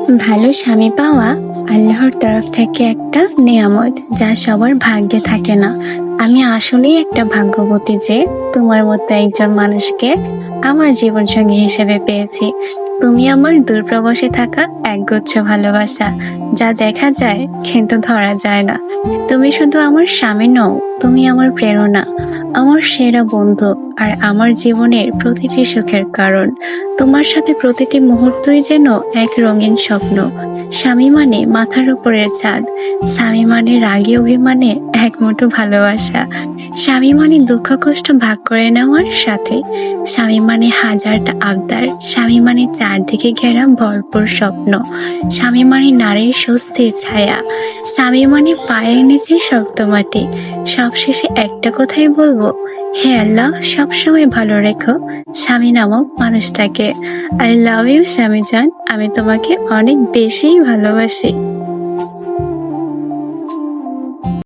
ভালো স্বামী পাওয়া আল্লাহর তরফ থেকে একটা নেয়ামত, যা সবার ভাগ্যে থাকে না। আমি আসলেই একটা ভাগ্যবতী যে তোমার মতো একজন মানুষকে আমার জীবনসঙ্গী হিসেবে পেয়েছি। তুমি আমার দূরপ্রবাসে থাকা একগুচ্ছ ভালোবাসা, যা দেখা যায় কিন্তু ধরা যায় না। তুমি শুধু আমার স্বামী নও, তুমি আমার প্রেরণা, আমার সেরা বন্ধু, আর আমার জীবনের প্রতিটি সুখের কারণ। তোমার সাথে প্রতিটি মুহূর্তই যেন এক রঙিন স্বপ্ন। স্বামী মানে মাথার উপরের ছাদ, স্বামী মানে রাগী অভিমানে এক মুঠো ভালোবাসা, স্বামী মানে দুঃখ কষ্ট ভাগ করে নেওয়ার সাথে, স্বামী মানে হাজারটা আবদার, স্বামী মানে চারদিকে ঘেরা ভরপুর স্বপ্ন, স্বামী মানে নারীর স্বস্তির ছায়া, স্বামী মানে পায়ের নিচে শক্ত মাটি। সবশেষে একটা কথাই বলবো, হে আল্লাহ, সবসময় ভালো রেখো স্বামী নামক মানুষটাকে। আই লাভ ইউ স্বামীজান, আমি তোমাকে অনেক বেশি ভালোবাসি।